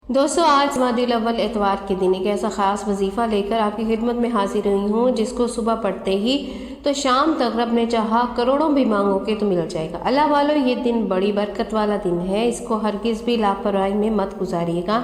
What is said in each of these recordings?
دوستو، آج جمادی الاول اتوار کے دن ایک ایسا خاص وظیفہ لے کر آپ کی خدمت میں حاضر ہوئی ہوں جس کو صبح پڑھتے ہی تو شام تک رب نے چاہا کروڑوں بھی مانگو گے تو مل جائے گا۔ اللہ والو، یہ دن بڑی برکت والا دن ہے، اس کو ہرگز بھی لاپرواہی میں مت گزاریے گا۔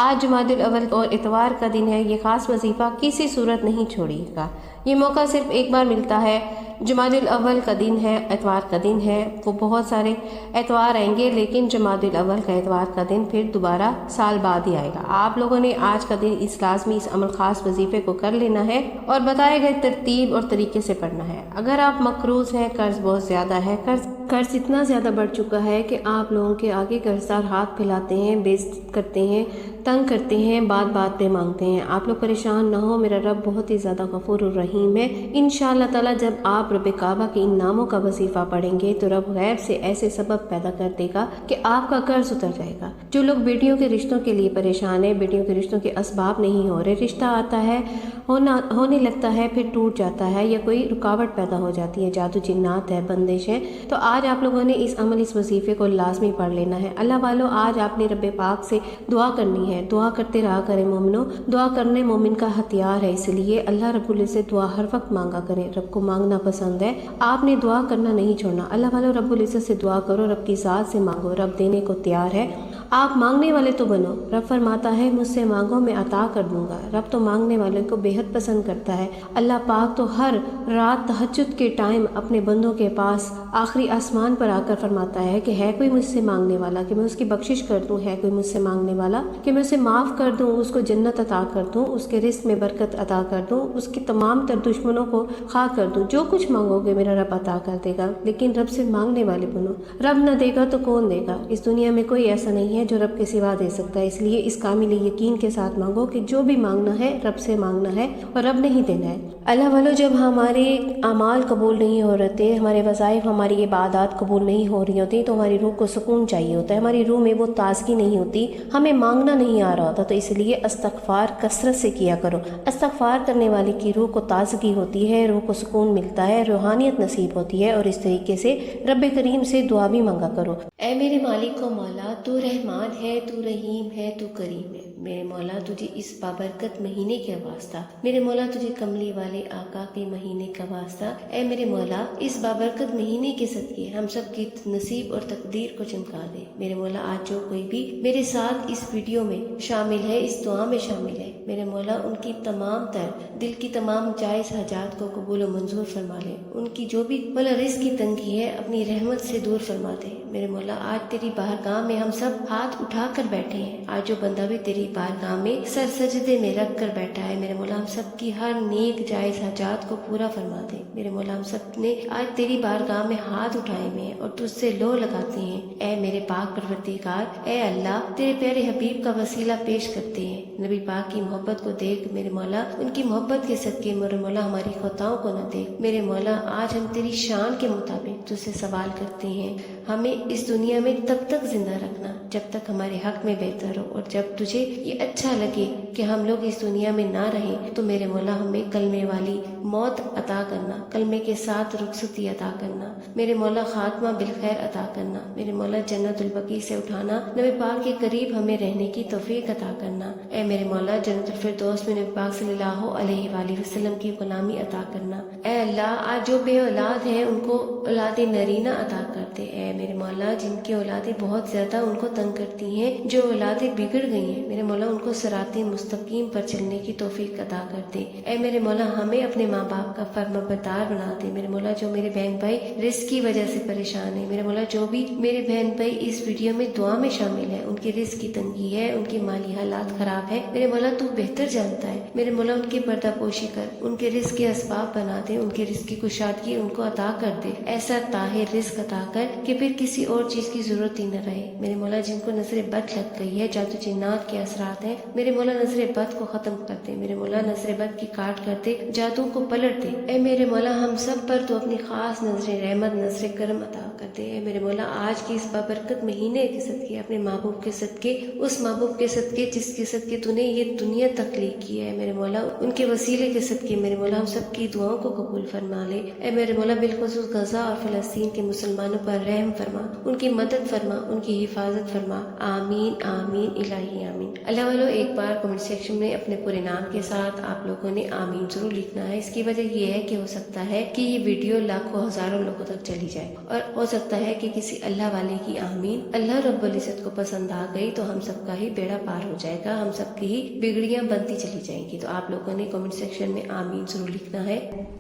آج جمادی الاول اور اتوار کا دن ہے، یہ خاص وظیفہ کسی صورت نہیں چھوڑیے گا۔ یہ موقع صرف ایک بار ملتا ہے۔ جمادی الاول کا دن ہے، اتوار کا دن ہے، وہ بہت سارے اتوار آئیں گے لیکن جمادی الاول کا اتوار کا دن پھر دوبارہ سال بعد ہی آئے گا۔ آپ لوگوں نے آج کا دن اس لازمی اس عمل خاص وظیفے کو کر لینا ہے اور بتائے گئے ترتیب اور طریقے سے پڑھنا ہے۔ اگر آپ مقروض ہیں، قرض بہت زیادہ ہے، قرض اتنا زیادہ بڑھ چکا ہے کہ آپ لوگوں کے آگے قرضدار ہاتھ پھیلاتے ہیں، بےعزتی کرتے ہیں، تنگ کرتے ہیں، بات بات پہ مانگتے ہیں، آپ لوگ پریشان نہ ہو، میرا رب بہت ہی زیادہ غفور الرحیم ہے۔ انشاءاللہ تعالیٰ جب آپ رب کعبہ کے ان ناموں کا وظیفہ پڑھیں گے تو رب غیب سے ایسے سبب پیدا کر دے گا کہ آپ کا قرض اتر جائے گا۔ جو لوگ بیٹیوں کے رشتوں کے لیے پریشان ہیں، بیٹیوں کے رشتوں کے اسباب نہیں ہو رہے، رشتہ آتا ہے، ہونے لگتا ہے، پھر ٹوٹ جاتا ہے یا کوئی رکاوٹ پیدا ہو جاتی ہے، جادو جنات ہے، بندش ہے، تو آج آپ لوگوں نے اس وظیفے کو لازمی پڑھ لینا ہے۔ اللہ والو، آج آپ نے رب پاک سے دعا کرنی ہے۔ دعا کرتے رہا کریں مومنو، دعا کرنے مومن کا ہتھیار ہے، اس لیے اللہ رب العزت دعا ہر وقت مانگا کریں، رب کو مانگنا پسند ہے۔ آپ نے دعا کرنا نہیں چھوڑنا۔ اللہ والو، رب العزت سے دعا کرو، رب کی ذات سے مانگو، رب دینے کو تیار ہے۔ آپ مانگنے والے تو بنو، رب فرماتا ہے مجھ سے مانگو میں عطا کر دوں گا۔ رب تو مانگنے والے کو بے حد پسند کرتا ہے۔ اللہ پاک تو ہر رات تہجد کے ٹائم اپنے بندوں کے پاس آخری آسمان پر آ کر فرماتا ہے کہ ہے کوئی مجھ سے مانگنے والا کہ میں اس کی بخشش کر دوں، ہے کوئی مجھ سے مانگنے والا کہ میں اسے معاف کر دوں، اس کو جنت عطا کر دوں، اس کے رزق میں برکت عطا کر دوں، اس کی تمام تر دشمنوں کو خاک کر دوں۔ جو کچھ مانگو گے میرا رب عطا کر دے گا، لیکن رب سے مانگنے والے بنو۔ رب نہ دے گا تو کون دے گا؟ اس دنیا میں کوئی ایسا نہیں ہے جو رب کے سوا دے سکتا ہے، اس لیے اس کامل یقین کے ساتھ مانگو کہ جو بھی مانگنا ہے رب سے مانگنا ہے اور رب نے ہی دینا ہے۔ اللہ والو، جب ہمارے اعمال قبول نہیں ہو رہتے، ہمارے وظائف، ہماری عبادات قبول نہیں ہو رہی ہوتی تو ہماری روح کو سکون چاہیے ہوتا ہے، ہماری روح میں وہ تازگی نہیں ہوتی، ہمیں مانگنا نہیں آ رہا ہوتا، تو اس لیے استغفار کثرت سے کیا کرو۔ استغفار کرنے والے کی روح کو تازگی ہوتی ہے، روح کو سکون ملتا ہے، روحانیت نصیب ہوتی ہے، اور اس طریقے سے رب کریم سے دعا بھی مانگا کرو۔ اے میرے مالک و مولا، تو رحمان ہے، تو رحیم ہے، تو کریم ہے، میرے مولا تجھے اس بابرکت مہینے کا واسطہ، میرے مولا تجھے کملی والے آقا کے مہینے کا واسطہ، اے میرے مولا اس بابرکت مہینے کے صدقے ہم سب کی نصیب اور تقدیر کو چمکا دے۔ میرے مولا آج جو کوئی بھی میرے ساتھ اس ویڈیو میں شامل ہے، اس دعا میں شامل ہے، میرے مولا ان کی تمام تر دل کی تمام جائز حاجات کو قبول و منظور فرما لے، ان کی جو بھی مولا رزق کی تنگی ہے اپنی رحمت سے دور فرما دے۔ میرے مولا آج تیری بارگاہ میں ہم سب ہاتھ اٹھا کر بیٹھے ہیں، آج جو بندہ بھی تیری بارگاہ میں سر سجدے میں رکھ کر بیٹھا ہے، میرے مولا ہم سب کی ہر نیک جائز حاجات کو پورا فرما دے۔ میرے مولا ہم سب نے آج تیری بارگاہ میں ہاتھ اٹھائے ہوئے ہیں اور تجھ سے لو لگاتے ہیں، اے میرے پاک پروردگار، اے اللہ تیرے پیارے حبیب کا وسیلہ پیش کرتے ہیں، نبی پاک کی محبت کو دیکھ میرے مولا، ان کی محبت کے صدقے میرے مولا ہماری خطاؤں کو نہ دیکھ۔ میرے مولا آج ہم تیری شان کے مطابق تجھ سے سوال کرتے ہیں، ہمیں اس دنیا میں تب تک زندہ رکھنا جب تک ہمارے حق میں بہتر ہو، اور جب تجھے یہ اچھا لگے کہ ہم لوگ اس دنیا میں نہ رہیں تو میرے مولا ہمیں کلمے والی موت عطا کرنا، کلمے کے ساتھ رخصتی عطا کرنا، میرے مولا خاتمہ بالخیر عطا کرنا، میرے مولا جنت البقیع سے اٹھانا، نبی پاک کے قریب ہمیں رہنے کی توفیق عطا کرنا، اے میرے مولا جنت الفردوس میں نبی پاک صلی اللہ علیہ وآلہ وسلم کی غلامی عطا کرنا، اے اللہ آج جو بے اولاد ہیں ان کو اولاد نرینہ عطا کرتے، اے میرے مولا جن کی اولادیں بہت زیادہ ان کو تنگ کرتی ہیں، جو اولادیں بگڑ گئی ہیں، میرے مولا ان کو صراط مستقیم پر چلنے کی توفیق عطا کرتے، اے میرے مولا ہمیں اپنے ماں باپ کا فرما بردار بنا دے، میرے مولا جو میرے بہن بھائی رزق کی وجہ سے پریشان ہیں، میرے مولا جو بھی میرے بہن بھائی اس ویڈیو میں دعا میں شامل ہیں، ان کی رزق کی تنگی ہے، ان کی مالی حالات خراب ہے، میرے مولا تو بہتر جانتا ہے، میرے مولا ان کی پردہ پوشی کر، ان کے رزق کے اسباب بنا دے، ان کے رزق کی کشادگی ان کو عطا کر دے، ایسا طاہر رزق عطا کر کہ پھر کسی اور چیز کی ضرورت ہی نہ رہے، میرے مولا جن کو نظر بد لگ گئی ہے، جادو جنات کے اثرات ہیں، میرے مولا نظر بد کو ختم کر دے، میرے مولا نظر بد کی کاٹ کر دے، جادو کو پلٹ دے، اے میرے مولا ہم سب پر تو اپنی خاص نظر رحمت نظر کرم عطا کر دے، اے میرے مولا آج کی اس بابرکت مہینے کے صدقے اپنے محبوب کے صدقے، اس محبوب کے صدقے جس کے صدقے تو نے یہ دنیا تخلیق کی ہے، میرے مولا ان کے وسیلے کے صدقے میرے مولا ہم سب کی دعاؤں کو قبول فرما لے، اے میرے مولا بالخصوص غزہ اور فلسطین کے مسلمانوں پر رحم فرما، ان کی مدد فرما، ان کی حفاظت فرما۔ فرما। آمین آمین الہی آمین۔ اللہ والو، ایک بار کمنٹ سیکشن میں اپنے پورے نام کے ساتھ آپ لوگوں نے آمین ضرور لکھنا ہے۔ اس کی وجہ یہ ہے کہ ہو سکتا ہے کہ یہ ویڈیو لاکھوں ہزاروں لوگوں تک چلی جائے، اور ہو سکتا ہے کہ کسی اللہ والے کی آمین اللہ رب العزت کو پسند آ گئی تو ہم سب کا ہی بیڑا پار ہو جائے گا، ہم سب کی ہی بگڑیاں بنتی چلی جائیں گی۔ تو آپ لوگوں نے کمنٹ سیکشن میں آمین ضرور لکھنا ہے۔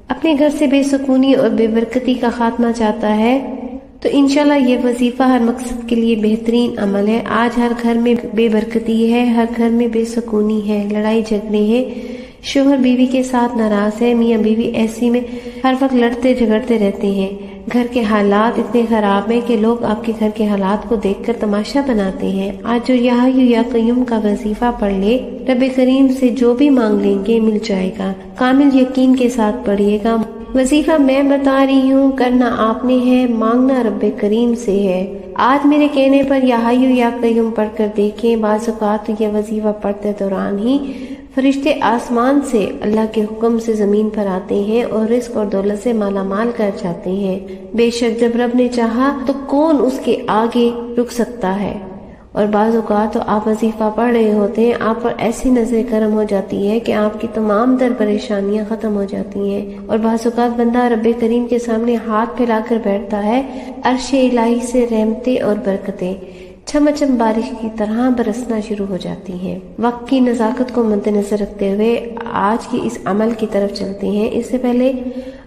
اپنے گھر سے بے سکونی اور بے برکتی کا خاتمہ چاہتا ہے تو انشاءاللہ یہ وظیفہ ہر مقصد کے لیے بہترین عمل ہے۔ آج ہر گھر میں بے برکتی ہے، ہر گھر میں بے سکونی ہے، لڑائی جھگڑے ہیں، شوہر بیوی کے ساتھ ناراض ہے، میاں بیوی ایسی میں ہر وقت لڑتے جھگڑتے رہتے ہیں، گھر کے حالات اتنے خراب ہیں کہ لوگ آپ کے گھر کے حالات کو دیکھ کر تماشا بناتے ہیں۔ آج جو یا حیّ یا قیوم کا وظیفہ پڑھ لے، رب کریم سے جو بھی مانگ لیں گے مل جائے گا۔ کامل یقین کے ساتھ پڑھیے گا۔ وظیفہ میں بتا رہی ہوں، کرنا آپ نے ہے، مانگنا رب کریم سے ہے۔ آج میرے کہنے پر یا حیّ یا قیوم پڑھ کر دیکھیں۔ بعض اوقات یہ وظیفہ پڑھتے دوران ہی فرشتے آسمان سے اللہ کے حکم سے زمین پر آتے ہیں اور رزق اور دولت سے مالا مال کر جاتے ہیں۔ بے شک جب رب نے چاہا تو کون اس کے آگے رک سکتا ہے۔ اور بعض اوقات تو آپ وظیفہ پڑھ رہے ہوتے ہیں، آپ پر ایسی نظر کرم ہو جاتی ہے کہ آپ کی تمام در پریشانیاں ختم ہو جاتی ہیں، اور بعض اوقات بندہ رب کریم کے سامنے ہاتھ پھیلا کر بیٹھتا ہے، عرش الہی سے رحمتیں اور برکتیں چھم چھم بارش کی طرح برسنا شروع ہو جاتی ہیں۔ وقت کی نزاکت کو مد نظر رکھتے ہوئے آج کی اس عمل کی طرف چلتے ہیں۔ اس سے پہلے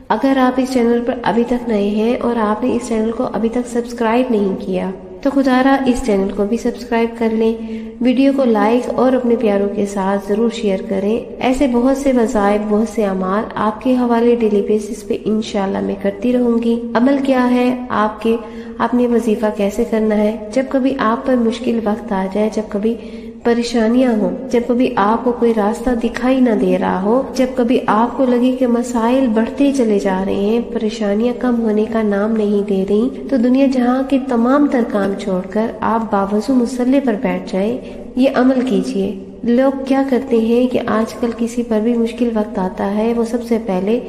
اگر آپ اس چینل پر ابھی تک نئے ہیں اور آپ نے اس چینل کو ابھی تک سبسکرائب نہیں کیا تو خدا را اس چینل کو بھی سبسکرائب کر لیں، ویڈیو کو لائک اور اپنے پیاروں کے ساتھ ضرور شیئر کریں۔ ایسے بہت سے وظائف، بہت سے اعمال آپ کے حوالے ڈیلی بیسس پہ انشاءاللہ میں کرتی رہوں گی۔ عمل کیا ہے آپ نے وظیفہ کیسے کرنا ہے؟ جب کبھی آپ پر مشکل وقت آ جائے، جب کبھی پریشانیاں ہوں، جب کبھی آپ کو کوئی راستہ دکھائی نہ دے رہا ہو، جب کبھی آپ کو لگے کہ مسائل بڑھتے چلے جا رہے ہیں، پریشانیاں کم ہونے کا نام نہیں دے رہی، تو دنیا جہاں کے تمام تر کام چھوڑ کر آپ باوضو مصلے پر بیٹھ جائیں، یہ عمل کیجئے۔ لوگ کیا کرتے ہیں کہ آج کل کسی پر بھی مشکل وقت آتا ہے، وہ سب سے پہلے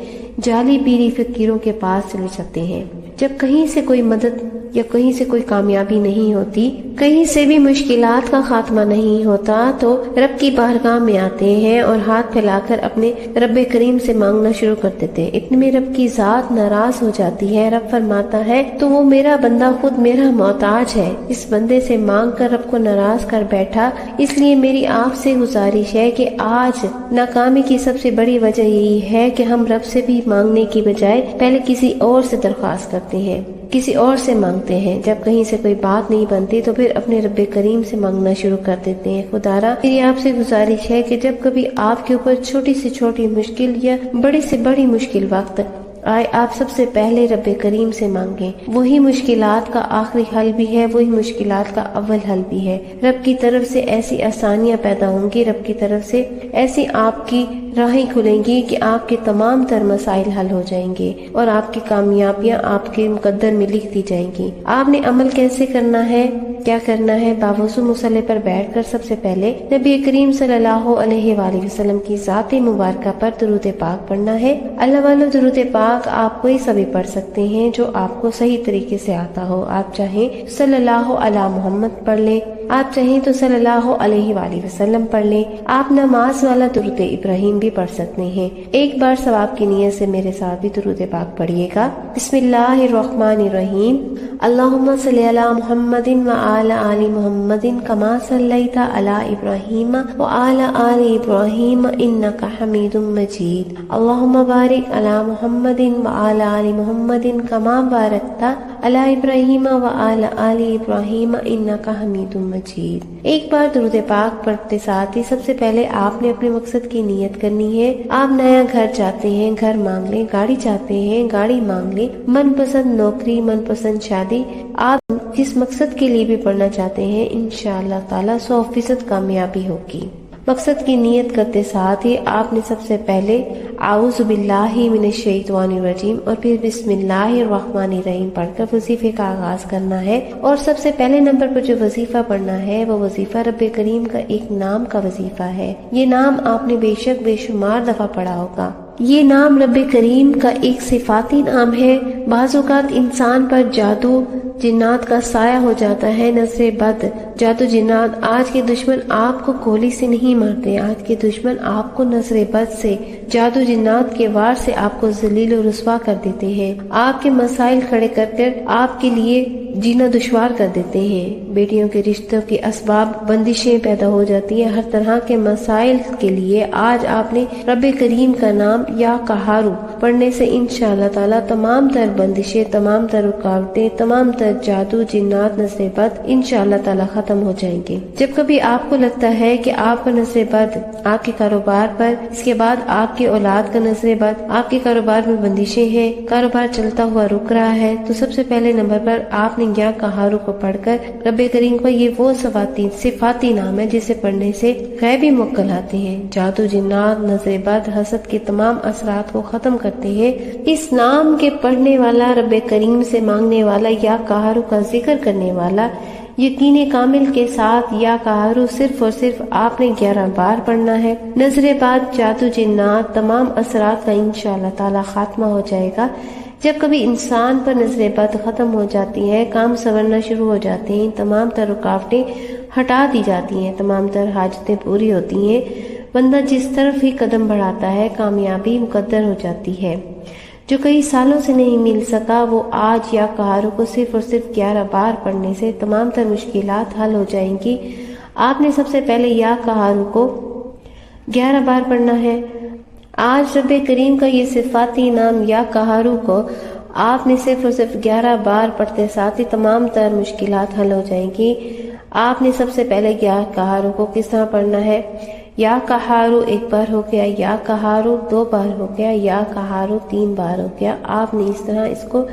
جعلی پیری فقیروں کے پاس چلے جاتے ہیں۔ جب کہیں سے کوئی مدد یا کہیں سے کوئی کامیابی نہیں ہوتی، کہیں سے بھی مشکلات کا خاتمہ نہیں ہوتا، تو رب کی بارگاہ میں آتے ہیں اور ہاتھ پھیلا کر اپنے رب کریم سے مانگنا شروع کر دیتے ہیں۔ اتنے میں رب کی ذات ناراض ہو جاتی ہے۔ رب فرماتا ہے تو وہ میرا بندہ خود میرا محتاج ہے، اس بندے سے مانگ کر رب کو ناراض کر بیٹھا، اس لیے میری آپ سے گزارش ہے کہ آج ناکامی کی سب سے بڑی وجہ یہی ہے کہ ہم رب سے بھی مانگنے کی بجائے پہلے کسی اور سے درخواست کرتے ہیں، کسی اور سے مانگتے ہیں۔ جب کہیں سے کوئی بات نہیں بنتی تو پھر اپنے رب کریم سے مانگنا شروع کر دیتے ہیں۔ خدارا میری آپ سے گزارش ہے کہ جب کبھی آپ کے اوپر چھوٹی سے چھوٹی مشکل یا بڑی سے بڑی مشکل وقت آئے، آپ سب سے پہلے رب کریم سے مانگیں۔ وہی مشکلات کا آخری حل بھی ہے، وہی مشکلات کا اول حل بھی ہے۔ رب کی طرف سے ایسی آسانیاں پیدا ہوں گی، رب کی طرف سے ایسی آپ کی راہیں کھلیں گی کہ آپ کے تمام تر مسائل حل ہو جائیں گے اور آپ کی کامیابیاں آپ کے مقدر میں لکھ دی جائیں گی۔ آپ نے عمل کیسے کرنا ہے، کیا کرنا ہے؟ باوضو مصلے پر بیٹھ کر سب سے پہلے نبی کریم صلی اللہ علیہ وآلہ وسلم کی ذات مبارکہ پر درود پاک پڑھنا ہے۔ اللہ والو، درود پاک آپ کوئی سا بھی پڑھ سکتے ہیں جو آپ کو صحیح طریقے سے آتا ہو۔ آپ چاہیں صلی اللہ علی محمد پڑھ لیں، آپ چاہیں تو صلی اللہ علیہ وآلہ وسلم پڑھ لیں۔ آپ نماز والا درود ابراہیم بھی پڑھ سکتے ہیں۔ ایک بار ثواب کی نیت سے میرے ساتھ بھی درود پاک پڑھیے گا۔ بسم اللہ الرحمن الرحیم۔ اللہم صلی علی محمد وعلی آل محمد کما صلیت علی ابراہیم وعلی آل ابراہیم انک حمید مجید۔ اللہم بارک علی محمد وعلی آل محمد کما بارکت علی ابراہیم وعلی آل ابراہیم انک حمید مجید۔ ایک بار درود پاک پڑھتے ساتھ ہی سب سے پہلے آپ نے اپنے مقصد کی نیت کرنی ہے۔ آپ نیا گھر چاہتے ہیں، گھر مانگ لیں، گاڑی چاہتے ہیں، گاڑی مانگ لیں، من پسند نوکری، من پسند شادی، آپ جس مقصد کے لیے بھی پڑھنا چاہتے ہیں انشاءاللہ تعالی 100% کامیابی ہوگی۔ مقصد کی نیت کرتے ساتھ ہی آپ نے سب سے پہلے اعوذ باللہ من الشیطان الرجیم اور پھر بسم اللہ الرحمن الرحیم پڑھ کر وظیفے کا آغاز کرنا ہے۔ اور سب سے پہلے نمبر پر جو وظیفہ پڑھنا ہے وہ وظیفہ رب کریم کا ایک نام کا وظیفہ ہے۔ یہ نام آپ نے بے شک بے شمار دفعہ پڑھا ہوگا، یہ نام رب کریم کا ایک صفاتی نام ہے۔ بعض اوقات انسان پر جادو جنات کا سایہ ہو جاتا ہے، نظر بد، جادو جنات۔ آج کے دشمن آپ کو گولی سے نہیں مارتے، آج کے دشمن آپ کو نظر بد سے، جادو جنات کے وار سے آپ کو ذلیل و رسوا کر دیتے ہیں، آپ کے مسائل کھڑے کر کر آپ کے لیے جینا دشوار کر دیتے ہیں۔ بیٹیوں کے رشتوں کے اسباب بندشیں پیدا ہو جاتی ہیں، ہر طرح کے مسائل کے لیے آج آپ نے رب کریم کا نام یا قہارو پڑھنے سے انشاءاللہ تعالی تمام تر بندشیں، تمام تر رکاوٹیں، تمام تر جادو جنات نظر بد انشاءاللہ تعالی ختم ہو جائیں گے۔ جب کبھی آپ کو لگتا ہے کہ آپ کا نظر بد آپ کے کاروبار پر، اس کے بعد آپ کی اولاد کا نظر بد، آپ کے کاروبار میں بندشیں ہیں، کاروبار چلتا ہوا رک رہا ہے، تو سب سے پہلے نمبر پر آپ نے یا قہارو کو پڑھ کر رب کریم کا یہ وہ صفاتی نام ہے جسے پڑھنے سے غیبی موکل آتے ہیں، جادو جنات نظر بد حسد کے تمام اثرات کو ختم کرتے ہیں۔ اس نام کے پڑھنے والا، رب کریم سے مانگنے والا، یا قہارو کا ذکر کرنے والا یقین کامل کے ساتھ یا قہارو صرف اور صرف آپ نے 11 بار پڑھنا ہے۔ نظر بد، جادو جنات، تمام اثرات کا انشاءاللہ تعالی خاتمہ ہو جائے گا۔ جب کبھی انسان پر نظر بد ختم ہو جاتی ہے، کام سنورنا شروع ہو جاتے ہیں، تمام تر رکاوٹیں ہٹا دی جاتی ہیں، تمام تر حاجتیں پوری ہوتی ہیں، بندہ جس طرف ہی قدم بڑھاتا ہے کامیابی مقدر ہو جاتی ہے۔ جو کئی سالوں سے نہیں مل سکا، وہ آج یا قہارو کو صرف اور صرف 11 بار پڑھنے سے تمام تر مشکلات حل ہو جائیں گی۔ آپ نے سب سے پہلے یا قہارو کو 11 بار پڑھنا ہے۔ آج رب کریم کا یہ صفاتی نام یا قہارو کو آپ نے صرف اور صرف 11 بار پڑھتے ساتھ ہی تمام تر مشکلات حل ہو جائیں گی۔ آپ نے سب سے پہلے یا قہارو کو کس طرح پڑھنا ہے؟ یا قہارو 1 بار ہو گیا، یا قہارو 2 بار ہو گیا، یا قہارو 3 بار ہو گیا۔ آپ نے اس طرح اس کو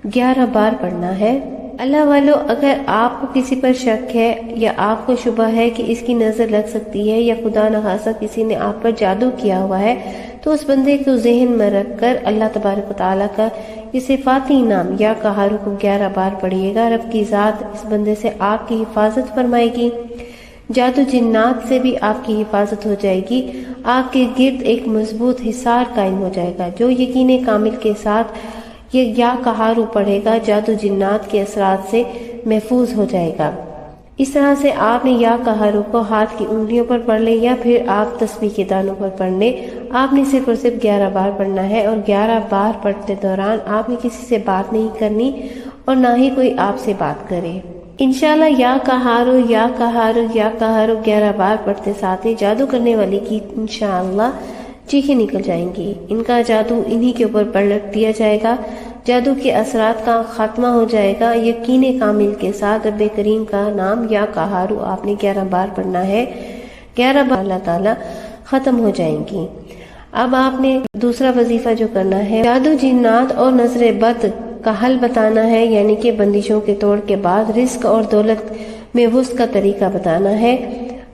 11 بار پڑھنا ہے۔ اللہ والو، اگر آپ کو کسی پر شک ہے یا آپ کو شبہ ہے کہ اس کی نظر لگ سکتی ہے یا خدا نخواستہ کسی نے آپ پر جادو کیا ہوا ہے، تو اس بندے کو ذہن میں رکھ کر اللہ تبارک و تعالیٰ کا یہ صفاتی نام یا قہارو کو 11 بار پڑھیے گا۔ رب کی ذات اس بندے سے آپ کی حفاظت فرمائے گی، جادو جنات سے بھی آپ کی حفاظت ہو جائے گی، آپ کے گرد ایک مضبوط حصار قائم ہو جائے گا۔ جو یقین کامل کے ساتھ یہ یا قہارو پڑھے گا، جادو جنات کے اثرات سے محفوظ ہو جائے گا۔ اس طرح سے آپ نے یا قہارو کو ہاتھ کی انگلیوں پر پڑھ لیں یا پھر آپ تسبیح کے دانوں پر پڑھ لیں۔ آپ نے صرف اور صرف 11 بار پڑھنا ہے، اور 11 بار پڑھتے دوران آپ نے کسی سے بات نہیں کرنی اور نہ ہی کوئی آپ سے بات کرے۔ انشاءاللہ یا قہارو یا قہارو یا قہارو 11 بار پڑھتے ساتھ ہی جادو کرنے والی کی انشاءاللہ چیخیں نکل جائیں گی، ان کا جادو انہی کے اوپر پلٹ دیا جائے گا، جادو کے اثرات کا خاتمہ ہو جائے گا۔ یقین کامل کے ساتھ رب کریم کا نام یا قہارو آپ نے 11 بار پڑھنا ہے، 11 بار اللہ تعالیٰ ختم ہو جائیں گی۔ اب آپ نے دوسرا وظیفہ جو کرنا ہے، جادو جنات اور نظر بد کا حل بتانا ہے، یعنی کہ بندشوں کے توڑ کے بعد رزق اور دولت میں وسعت کا طریقہ بتانا ہے۔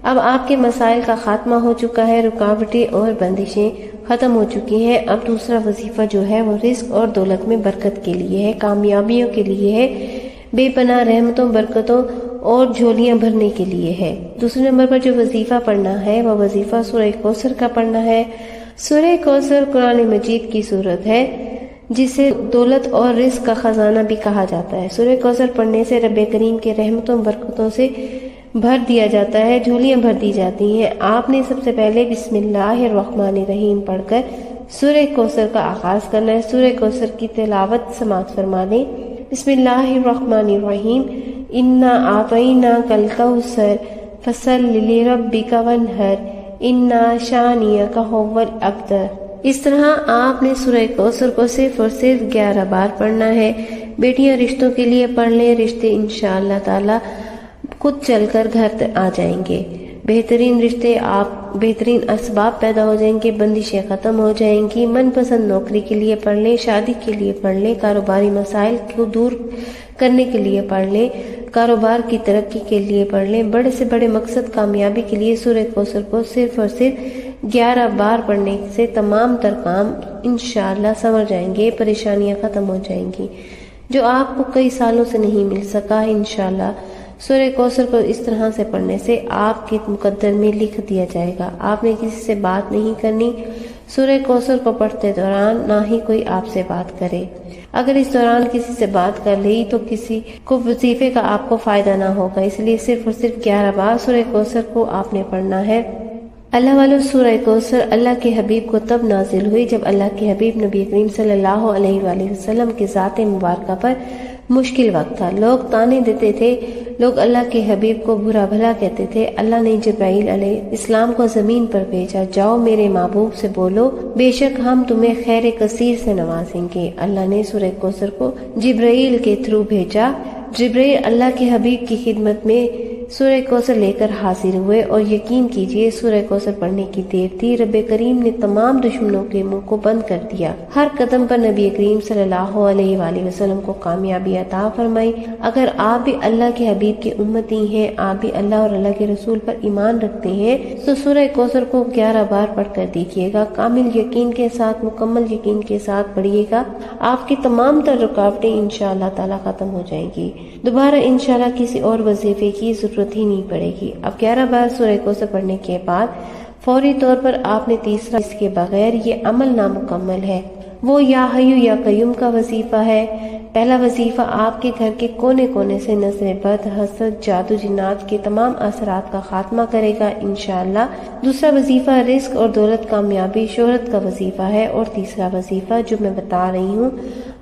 اب آپ کے مسائل کا خاتمہ ہو چکا ہے، رکاوٹیں اور بندشیں ختم ہو چکی ہیں۔ اب دوسرا وظیفہ جو ہے وہ رزق اور دولت میں برکت کے لیے ہے، کامیابیوں کے لیے ہے، بے پناہ رحمتوں، برکتوں اور جھولیاں بھرنے کے لیے ہے۔ دوسرے نمبر پر جو وظیفہ پڑھنا ہے وہ وظیفہ سورہ کوثر کا پڑھنا ہے۔ سورہ کوثر قرآن مجید کی سورت ہے جسے دولت اور رزق کا خزانہ بھی کہا جاتا ہے۔ سورہ کوثر پڑھنے سے رب کریم کے رحمتوں برکتوں سے بھر دیا جاتا ہے، جھولیاں بھر دی جاتی ہیں۔ آپ نے سب سے پہلے بسم اللہ الرحمن الرحیم پڑھ کر سورہ کوثر کا آغاز کرنا ہے۔ سورہ کوثر کی تلاوت سماعت فرما لیں۔ بسم اللہ الرحمن الرحیم، انا اعطیناک الکوثر فصل لربک وانحر انا شانئک ھو الابتر۔ اس طرح آپ نے سورہ کوثر کو صرف اور صرف 11 بار پڑھنا ہے۔ بیٹیاں رشتوں کے لیے پڑھ لیں، رشتے انشاءاللہ تعالی خود چل کر گھر آ جائیں گے، بہترین رشتے، آپ بہترین اسباب پیدا ہو جائیں گے، بندشیں ختم ہو جائیں گی۔ من پسند نوکری کے لیے پڑھ لیں، شادی کے لیے پڑھ لیں، کاروباری مسائل کو دور کرنے کے لیے پڑھ لیں، کاروبار کی ترقی کے لیے پڑھ لیں، بڑے سے بڑے مقصد کامیابی کے لیے سورہ کوثر کو صرف اور صرف 11 بار پڑھنے سے تمام تر کام انشاءاللہ سنور جائیں گے، پریشانیاں ختم ہو جائیں گی۔ جو آپ کو کئی سالوں سے نہیں مل سکا، انشاءاللہ سورہ کوثر کو اس طرح سے پڑھنے سے آپ کے مقدر میں لکھ دیا جائے گا۔ آپ نے کسی سے بات نہیں کرنی، سورہ کوثر کو پڑھتے دوران نہ ہی کوئی آپ سے بات کرے۔ اگر اس دوران کسی سے بات کر لی تو کسی کو وظیفے کا آپ کو فائدہ نہ ہوگا، اس لیے صرف اور صرف 11 بار سورہ کوثر کو آپ نے پڑھنا ہے۔ اللہ والو، سورہ کوثر اللہ کے حبیب کو تب نازل ہوئی جب اللہ کے حبیب نبی کریم صلی اللہ علیہ وآلہ وسلم کے ذات مبارکہ پر مشکل وقت تھا۔ لوگ طعنے دیتے تھے، لوگ اللہ کے حبیب کو برا بھلا کہتے تھے۔ اللہ نے جبرائیل علیہ السلام کو زمین پر بھیجا، جاؤ میرے محبوب سے بولو، بے شک ہم تمہیں خیر کثیر سے نوازیں گے۔ اللہ نے سورہ کوثر کو جبرائیل کے تھرو بھیجا۔ جبرائیل اللہ کے حبیب کی خدمت میں سورہ کوثر لے کر حاضر ہوئے، اور یقین کیجئے سورہ کوثر پڑھنے کی دیر تھی، رب کریم نے تمام دشمنوں کے منہ کو بند کر دیا۔ ہر قدم پر نبی کریم صلی اللہ علیہ وآلہ وسلم کو کامیابی عطا فرمائی۔ اگر آپ بھی اللہ کے حبیب کی امتی ہیں، آپ بھی اللہ اور اللہ کے رسول پر ایمان رکھتے ہیں، تو سورہ کوثر کو 11 بار پڑھ کر دیکھیے گا۔ کامل یقین کے ساتھ، مکمل یقین کے ساتھ پڑھیے گا، آپ کی تمام تر رکاوٹیں انشاءاللہ تعالی ختم ہو جائیں گی۔ دوبارہ انشاءاللہ کسی اور وظیفے کی ضرورت ہی نہیں پڑے گی۔ اب 11 بار سورہ کوثر پڑھنے کے بعد فوری طور پر آپ نے تیسرا، اس کے بغیر یہ عمل نامکمل ہے، وہ یا حیو یا قیوم کا وظیفہ ہے۔ پہلا وظیفہ آپ کے گھر کے کونے کونے سے نظر بد، حسد، جادو جنات کے تمام اثرات کا خاتمہ کرے گا انشاءاللہ۔ دوسرا وظیفہ رزق اور دولت، کامیابی، شہرت کا وظیفہ ہے۔ اور تیسرا وظیفہ جو میں بتا رہی ہوں،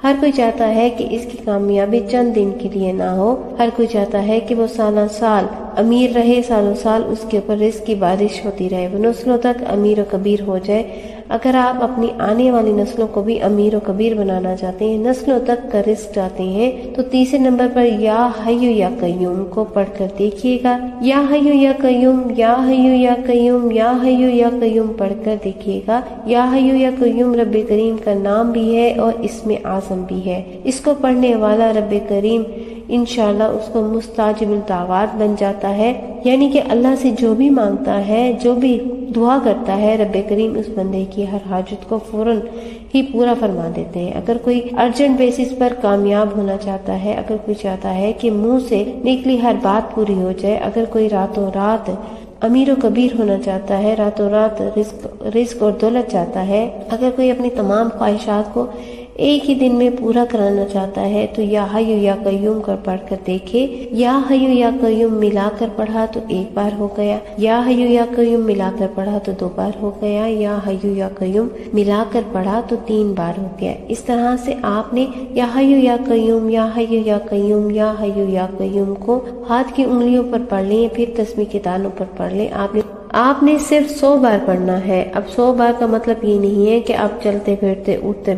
ہر کوئی چاہتا ہے کہ اس کی کامیابی چند دن کے لیے نہ ہو، ہر کوئی چاہتا ہے کہ وہ سالہ سال امیر رہے، سالوں سال اس کے اوپر رزق کی بارش ہوتی رہے، وہ نسلوں تک امیر و کبیر ہو جائے۔ اگر آپ اپنی آنے والی نسلوں کو بھی امیر و کبیر بنانا چاہتے ہیں، نسلوں تک کا رزق چاہتے ہیں، تو تیسرے نمبر پر یا حیو یا قیوم کو پڑھ کر دیکھیے گا۔ یا حیو یا قیوم، یا حیو یا قیوم، یا حیو یا قیوم پڑھ کر دیکھیے گا۔ یا حیو یا قیوم رب کریم کا نام بھی ہے اور اسم اعظم بھی ہے۔ اس کو پڑھنے والا رب کریم انشاءاللہ اس کو مستجاب الدعوات بن جاتا ہے، یعنی کہ اللہ سے جو بھی مانگتا ہے، جو بھی دعا کرتا ہے، رب کریم اس بندے کی ہر حاجت کو فوراً ہی پورا فرما دیتے ہیں۔ اگر کوئی ارجنٹ بیسس پر کامیاب ہونا چاہتا ہے، اگر کوئی چاہتا ہے کہ منہ سے نکلی ہر بات پوری ہو جائے، اگر کوئی راتوں رات امیر و کبیر ہونا چاہتا ہے، راتوں رات رزق اور دولت چاہتا ہے، اگر کوئی اپنی تمام خواہشات کو ایک ہی دن میں پورا کرانا چاہتا ہے، تو یا حیو یا قیوم کر پڑھ کر دیکھے۔ یا حیو یا قیوم ملا کر پڑھا تو 1 بار ہو گیا، یا حیو یا قیوم ملا کر پڑھا تو 2 بار ہو گیا، یا حیو یا قیوم ملا کر پڑھا تو 3 بار ہو گیا۔ اس طرح سے آپ نے یا حیو یا قیوم، یا حیو یا قیوم، یا حیو یا قیوم کو ہاتھ کی انگلیوں پر پڑھ لیں، پھر تسبیح کے دانوں پر پڑھ لیں۔ آپ نے صرف 100 بار پڑھنا ہے۔ اب 100 بار کا مطلب یہ نہیں ہے کہ آپ چلتے پھرتے اٹھتے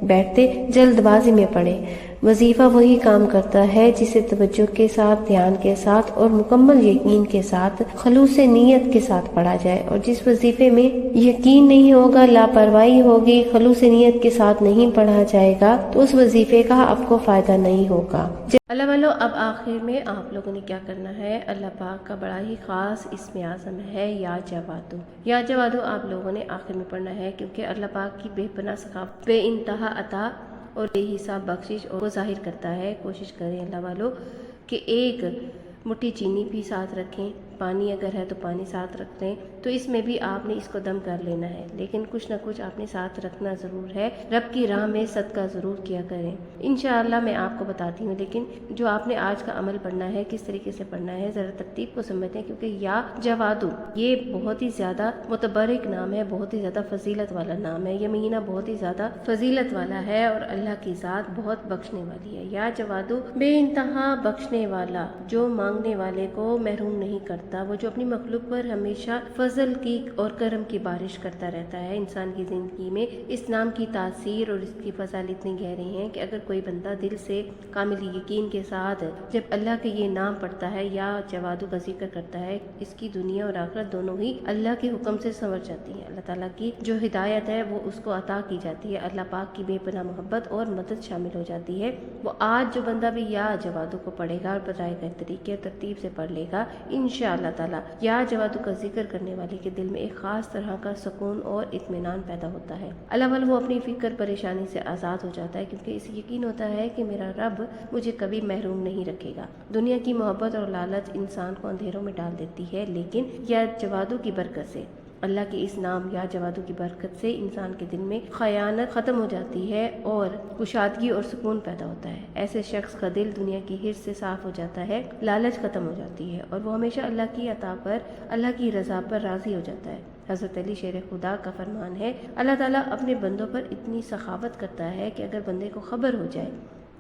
بیٹھتے جلد بازی میں پڑھیں۔ وظیفہ وہی کام کرتا ہے جسے توجہ کے ساتھ، دھیان کے ساتھ اور مکمل یقین کے ساتھ، خلوص نیت کے ساتھ پڑھا جائے، اور جس وظیفے میں یقین نہیں ہوگا، لاپرواہی ہوگی، خلوص نیت کے ساتھ نہیں پڑھا جائے گا، تو اس وظیفے کا آپ کو فائدہ نہیں ہوگا۔ اللہ والو، اب آخر میں آپ لوگوں نے کیا کرنا ہے، اللہ پاک کا بڑا ہی خاص اسم اعظم ہے یا جوادو۔ یا جوادو آپ لوگوں نے آخر میں پڑھنا ہے، کیونکہ اللہ پاک کی بے پناہ ثقافت، بے انتہا عطا اور بے حساب بخشش کو ظاہر کرتا ہے۔ کوشش کریں اللہ والو کہ 1 مٹھی چینی بھی ساتھ رکھیں، پانی اگر ہے تو پانی ساتھ رکھ دیں، تو اس میں بھی آپ نے اس کو دم کر لینا ہے، لیکن کچھ نہ کچھ آپ نے ساتھ رکھنا ضرور ہے۔ رب کی راہ میں صدقہ ضرور کیا کریں۔ انشاءاللہ میں آپ کو بتاتی ہوں، لیکن جو آپ نے آج کا عمل پڑھنا ہے، کس طریقے سے پڑھنا ہے، ذرا ترتیب کو سمجھیں، کیونکہ یا جوادو یہ بہت ہی زیادہ متبرک نام ہے، بہت ہی زیادہ فضیلت والا نام ہے، یہ مہینہ بہت ہی زیادہ فضیلت والا ہے، اور اللہ کی ذات بہت بخشنے والی ہے۔ یا جوادو بے انتہا بخشنے والا، جو مانگنے والے کو محروم نہیں کرتا، وہ جو اپنی مخلوق پر ہمیشہ فضل کی اور کرم کی بارش کرتا رہتا ہے۔ انسان کی زندگی میں اس نام کی تاثیر اور اس کی فضائل اتنی گہری ہیں کہ اگر کوئی بندہ دل سے کامل یقین کے ساتھ جب اللہ کے یہ نام پڑھتا ہے یا جوادو کا ذکر کرتا ہے، اس کی دنیا اور آخرت دونوں ہی اللہ کے حکم سے سنور جاتی ہیں۔ اللہ تعالیٰ کی جو ہدایت ہے وہ اس کو عطا کی جاتی ہے، اللہ پاک کی بے پناہ محبت اور مدد شامل ہو جاتی ہے۔ وہ آج جو بندہ بھی یا جوادو کو پڑھے گا اور بتائے گئے طریقے اور ترتیب سے پڑھ لے گا، انشاءاللہ تعالیٰ یا جوادو کا ذکر کرنے والے کے دل میں ایک خاص طرح کا سکون اور اطمینان پیدا ہوتا ہے۔ اللہ وہ اپنی فکر پریشانی سے آزاد ہو جاتا ہے، کیونکہ اسے یقین ہوتا ہے کہ میرا رب مجھے کبھی محروم نہیں رکھے گا۔ دنیا کی محبت اور لالچ انسان کو اندھیروں میں ڈال دیتی ہے، لیکن یا جوادو کی برکت سے اللہ کے اس نام یا جوادو کی برکت سے انسان کے دل میں خیانت ختم ہو جاتی ہے اور کشادگی اور سکون پیدا ہوتا ہے۔ ایسے شخص کا دل دنیا کی حرص سے صاف ہو جاتا ہے، لالچ ختم ہو جاتی ہے اور وہ ہمیشہ اللہ کی عطا پر، اللہ کی رضا پر راضی ہو جاتا ہے۔ حضرت علی شیر خدا کا فرمان ہے، اللہ تعالیٰ اپنے بندوں پر اتنی سخاوت کرتا ہے کہ اگر بندے کو خبر ہو جائے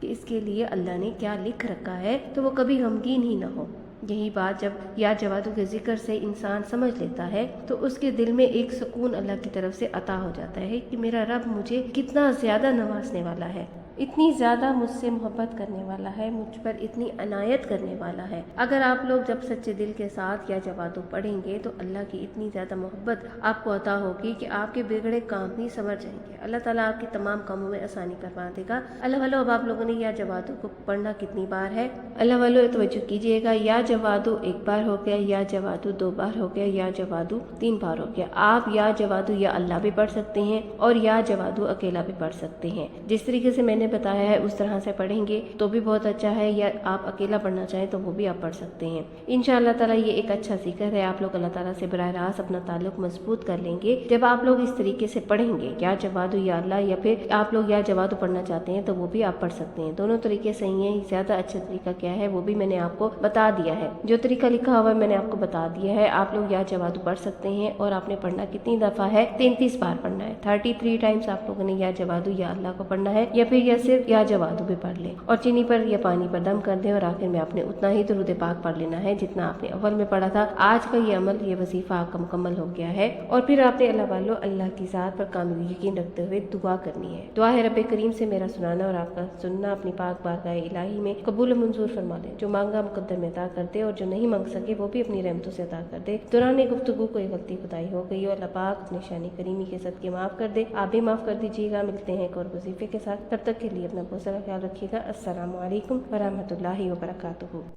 کہ اس کے لیے اللہ نے کیا لکھ رکھا ہے تو وہ کبھی غمگین ہی نہ ہو۔ یہی بات جب یا جوادو کے ذکر سے انسان سمجھ لیتا ہے تو اس کے دل میں ایک سکون اللہ کی طرف سے عطا ہو جاتا ہے کہ میرا رب مجھے کتنا زیادہ نوازنے والا ہے، اتنی زیادہ مجھ سے محبت کرنے والا ہے، مجھ پر اتنی عنایت کرنے والا ہے۔ اگر آپ لوگ جب سچے دل کے ساتھ یا جوادو پڑھیں گے تو اللہ کی اتنی زیادہ محبت آپ کو عطا ہوگی کہ آپ کے بگڑے کام بھی سنور جائیں گے، اللہ تعالیٰ آپ کے تمام کاموں میں آسانی کروا دے گا۔ اللہ والو، اب آپ لوگوں نے یا جوادو کو پڑھنا کتنی بار ہے؟ اللہ والو توجہ کیجیے گا، یا جوادو ایک بار ہو گیا، یا جوادو 2 بار ہو گیا، یا جوادو 3 بار ہو گیا۔ آپ یا جوادو یا اللہ بھی پڑھ سکتے ہیں اور یا جوادو اکیلا بھی پڑھ سکتے ہیں۔ جس طریقے سے میں نے بتایا ہے اس طرح سے پڑھیں گے تو بھی بہت اچھا ہے، یا آپ اکیلا پڑھنا چاہیں تو وہ بھی آپ پڑھ سکتے ہیں۔ انشاءاللہ تعالیٰ یہ ایک اچھا ذکر ہے، آپ لوگ اللہ تعالیٰ سے براہ راست اپنا تعلق مضبوط کر لیں گے جب آپ لوگ اس طریقے سے پڑھیں گے، یا جوادو یا اللہ، یا پھر آپ لوگ یا جوادو پڑھنا چاہتے ہیں تو وہ بھی آپ پڑھ سکتے ہیں۔ دونوں طریقے صحیح ہیں، زیادہ اچھا طریقہ کیا ہے وہ بھی میں نے آپ کو بتا دیا ہے، جو طریقہ لکھا ہوا ہے میں نے آپ کو بتا دیا ہے۔ آپ لوگ یا جوادو پڑھ سکتے ہیں اور آپ نے پڑھنا کتنی دفعہ ہے؟ 33 بار پڑھنا ہے، 33 ٹائمز آپ لوگوں نے یا جوادو یا اللہ کو پڑھنا ہے، یا پھر یا صرف یا جوادو بھی پڑھ لیں اور چینی پر یا پانی پر دم کر دیں اور آخر میں آپ نے اتنا ہی درود پاک پڑھ لینا ہے جتنا آپ نے اول میں پڑھا تھا۔ آج کا یہ عمل، یہ وظیفہ آپ کا مکمل ہو گیا ہے، اور پھر آپ نے اللہ والو اللہ کی ذات پر کامل یقین رکھتے ہوئے دعا کرنی ہے۔ دعا ہے رب کریم سے میرا سنانا اور آپ کا سننا اپنی پاک بارگاہ الہی میں قبول و منظور فرما لے۔ جو مانگا مقدر میں عطا کر دے اور جو نہیں مانگ سکے وہ بھی اپنی رحمتوں سے عطا کر دے۔ دوران گفتگو کوئی غلطی خطائی ہو گئی ہو اللہ پاک اپنی شان کریمی کے صدقے معاف کر دے، آپ بھی معاف کر دیجیے گا۔ ملتے ہیں ایک اور وظیفے کے ساتھ، تب تک کے لیے اپنا بہت سارا خیال رکھیے گا۔ السلام علیکم ورحمۃ اللہ وبرکاتہ۔